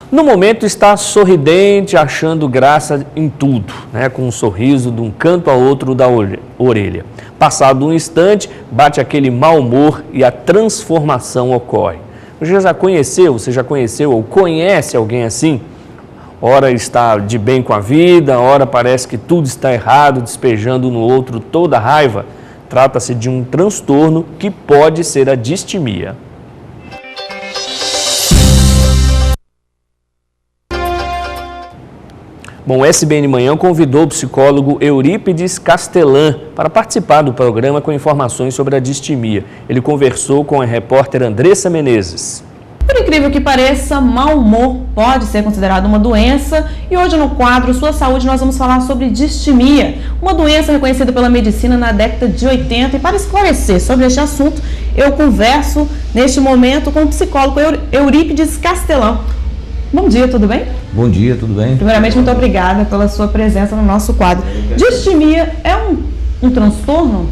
No momento está sorridente, achando graça em tudo, né? Com um sorriso de um canto a outro da orelha. Passado um instante, bate aquele mau humor e a transformação ocorre. Você já conheceu ou conhece alguém assim? Ora está de bem com a vida, ora parece que tudo está errado, despejando no outro toda a raiva. Trata-se de um transtorno que pode ser a distimia. Bom, o SBN Manhã convidou o psicólogo Eurípides Castelã para participar do programa com informações sobre a distimia. Ele conversou com a repórter Andressa Menezes. Por incrível que pareça, mau humor pode ser considerado uma doença e hoje no quadro Sua Saúde nós vamos falar sobre distimia, uma doença reconhecida pela medicina na década de 80. E para esclarecer sobre este assunto, eu converso neste momento com o psicólogo Eurípides Castelã. Bom dia, tudo bem? Bom dia, tudo bem? Primeiramente, muito obrigada pela sua presença no nosso quadro. Distimia é um transtorno?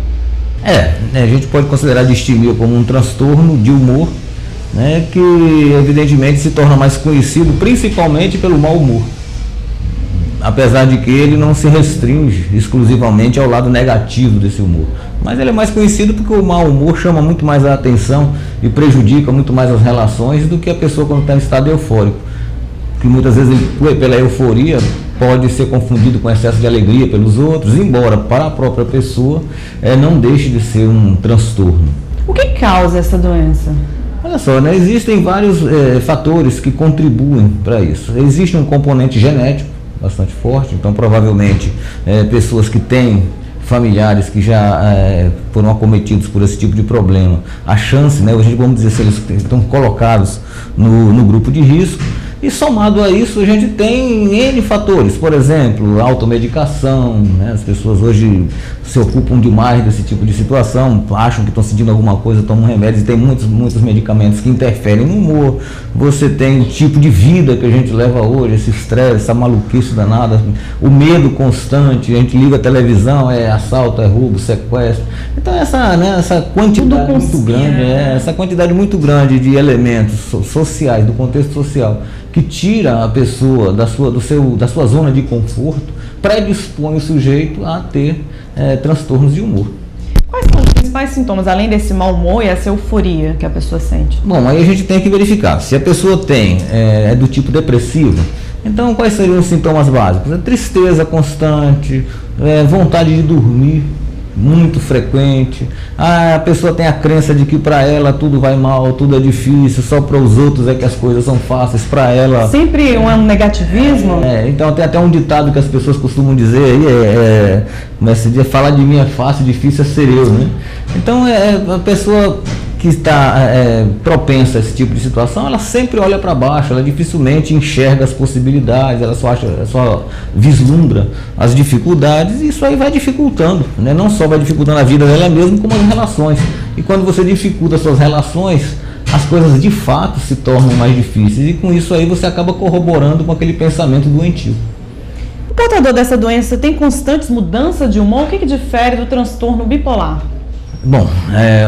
A gente pode considerar a distimia como um transtorno de humor, né, que evidentemente se torna mais conhecido principalmente pelo mau humor, apesar de que ele não se restringe exclusivamente ao lado negativo desse humor, mas ele é mais conhecido porque o mau humor chama muito mais a atenção e prejudica muito mais as relações do que a pessoa quando está em estado eufórico, que muitas vezes pela euforia pode ser confundido com excesso de alegria pelos outros, embora para a própria pessoa não deixe de ser um transtorno. O que causa essa doença? Olha só, né? Existem vários fatores que contribuem para isso. Existe um componente genético bastante forte, então provavelmente pessoas que têm familiares que já foram acometidos por esse tipo de problema, a chance, né, hoje vamos dizer, se eles estão colocados no grupo de risco. E somado a isso, a gente tem N fatores, por exemplo, automedicação, né? As pessoas hoje se ocupam demais desse tipo de situação, acham que estão sentindo alguma coisa, tomam remédios, e tem muitos medicamentos que interferem no humor. Você tem o tipo de vida que a gente leva hoje, esse estresse, essa maluquice danada, o medo constante, a gente liga a televisão, assalto, roubo, sequestro. Então essa quantidade muito grande, essa quantidade muito grande de elementos sociais, do contexto social, que tira a pessoa da sua zona de conforto, predispõe o sujeito a ter transtornos de humor. Quais são os principais sintomas, além desse mau humor e essa euforia que a pessoa sente? Bom, aí a gente tem que verificar. Se a pessoa é do tipo depressivo, então quais seriam os sintomas básicos? Tristeza constante, vontade de dormir muito frequente, a pessoa tem a crença de que para ela tudo vai mal, tudo é difícil, só para os outros é que as coisas são fáceis, para ela... Sempre um negativismo? Então tem até um ditado que as pessoas costumam dizer, falar de mim é fácil, difícil é ser eu, né? Então a pessoa que está propensa a esse tipo de situação, ela sempre olha para baixo, ela dificilmente enxerga as possibilidades, ela só vislumbra as dificuldades, e isso aí vai dificultando, né? Não só vai dificultando a vida dela mesma, como as relações. E quando você dificulta suas relações, as coisas de fato se tornam mais difíceis, e com isso aí você acaba corroborando com aquele pensamento doentio. O portador dessa doença tem constantes mudanças de humor? O que difere do transtorno bipolar? Bom,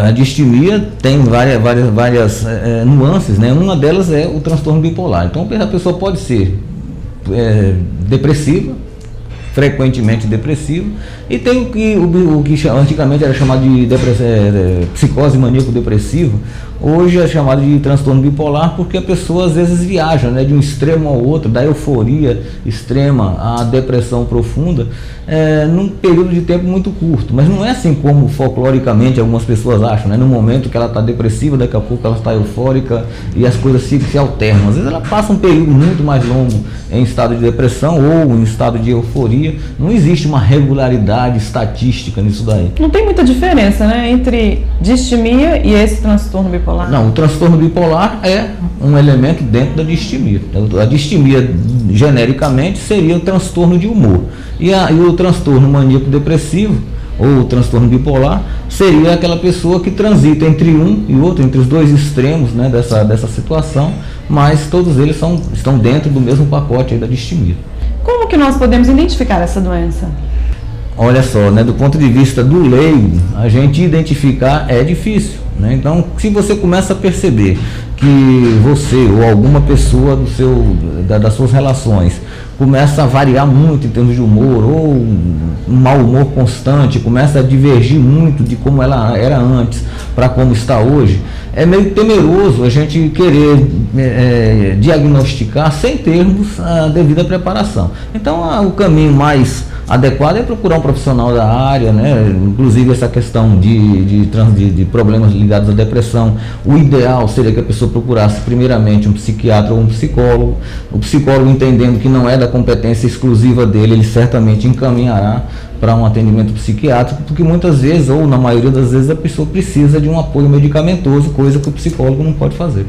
a distimia tem várias nuances, né? Uma delas é o transtorno bipolar. Então a pessoa pode ser depressiva, frequentemente depressiva, e tem o que antigamente era chamado de psicose maníaco-depressiva, hoje é chamado de transtorno bipolar, porque a pessoa às vezes viaja, né, de um extremo ao outro, da euforia extrema à depressão profunda, num período de tempo muito curto. Mas não é assim como folcloricamente algumas pessoas acham, né? No momento que ela está depressiva, daqui a pouco ela está eufórica e as coisas se alternam. Às vezes ela passa um período muito mais longo em estado de depressão ou em estado de euforia. Não existe uma regularidade estatística nisso daí. Não tem muita diferença, né, entre distimia e esse transtorno bipolar? Não, o transtorno bipolar é um elemento dentro da distimia. A distimia, genericamente, seria o transtorno de humor. E o transtorno maníaco-depressivo, ou o transtorno bipolar, seria aquela pessoa que transita entre um e outro, entre os dois extremos, né, dessa situação, mas todos eles estão dentro do mesmo pacote aí da distimia. Como que nós podemos identificar essa doença? Olha só, né, do ponto de vista do leigo, a gente identificar é difícil, né? Então, se você começa a perceber que você ou alguma pessoa das suas relações começa a variar muito em termos de humor, ou um mau humor constante, começa a divergir muito de como ela era antes para como está hoje, é meio temeroso a gente querer diagnosticar sem termos a devida preparação. Então o caminho mais adequado é procurar um profissional da área, né? Inclusive essa questão de problemas ligados à depressão. O ideal seria que a pessoa procurasse primeiramente um psiquiatra ou um psicólogo. O psicólogo, entendendo que não é da competência exclusiva dele, ele certamente encaminhará para um atendimento psiquiátrico, porque muitas vezes, ou na maioria das vezes, a pessoa precisa de um apoio medicamentoso, coisa que o psicólogo não pode fazer.